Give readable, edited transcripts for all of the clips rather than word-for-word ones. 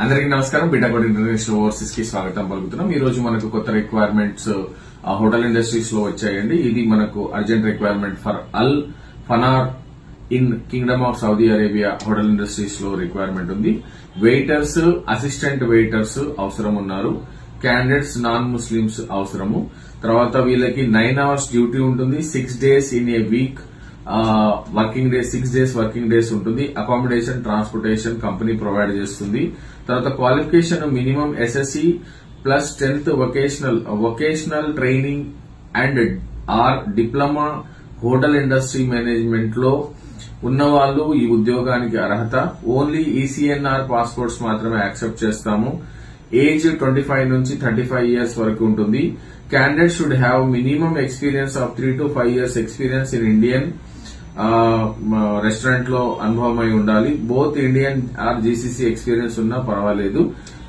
అందరికీ నమస్కారం. బీటాకోడ్ international overseas కి స్వాగతం పలుకుతున్నాం. ఈ రోజు మనకు కొత్త రిక్వైర్మెంట్స్ హోటల్ ఇండస్ట్రీస్ లో వచ్చాయండి. ఇది మనకు urgent requirement for Al Fanar in kingdom of Saudi Arabia hotel industries లో రిక్వైర్మెంట్ ఉంది. వెయిటర్స్, అసిస్టెంట్ వెయిటర్స్ అవసరం ఉన్నారు. క్యాండిడేట్స్ నాన్ ముస్లిమ్స్ అవసరము. తర్వాత వీళ్ళకి 9 hours డ్యూటీ ఉంటుంది. 6 days in a week working days, 6 days working days ఉంటుంది. అకామిడేషన్, ట్రాన్స్పోర్టేషన్ కంపెనీ ప్రొవైడ్ చేస్తుంది. తర్వాత qualification minimum SSC plus 10th vocational training and or diploma hotel industry management లో ఉన్నవాళ్లు ఈ ఉద్యోగానికి అర్హత. ఓన్లీ ఈసీఎన్ఆర్ పాస్పోర్ట్స్ మాత్రమే యాక్సెప్ట్ చేస్తాము. ఏజ్ 25 నుంచి 35 years వరకు ఉంటుంది. Candidate should have minimum experience of 3 to 5 years experience in Indian restaurant లో అనుభవం అయి ఉండాలి. Both Indian or GCC experience ఉన్నా పర్వాలేదు.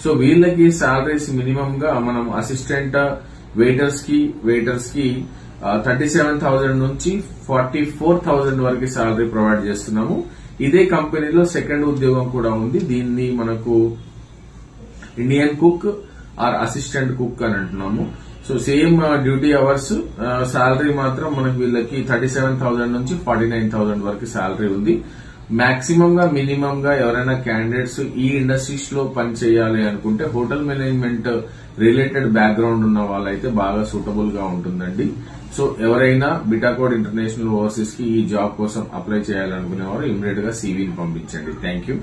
సో వీళ్ళకి సాలరీస్ మినిమం గా మనం అసిస్టెంట్ వెయిటర్స్ కి 37,000 నుంచి 44,000 వరకు సాలరీ ప్రొవైడ్ చేస్తున్నాము. ఇదే కంపెనీలో సెకండ్ ఉద్యోగం కూడా ఉంది. దీన్ని మనకు Indian cook or assistant cook అని అంటున్నాము. So same duty hours, salary మాత్రం మనకు వీళ్ళకి 37,000 నుంచి 49,000 వరకు సాలరీ ఉంది. మాక్సిమం గా మినిమం గా ఎవరైనా క్యాండిడేట్స్ ఈ ఇండస్ట్రీస్ లో పని చేయాలి అనుకుంటే హోటల్ మేనేజ్మెంట్ రిలేటెడ్ బ్యాక్గ్రౌండ్ ఉన్న వాళ్ళైతే బాగా సూటబుల్ గా ఉంటుందండి. సో ఎవరైనా బీటాకోడ్ ఇంటర్నేషనల్ ఓవర్సీస్ కి ఈ జాబ్ కోసం అప్లై చేయాలనుకునేవారు ఇమ్మీడియట్ గా సీవీని పంపించండి. Thank you.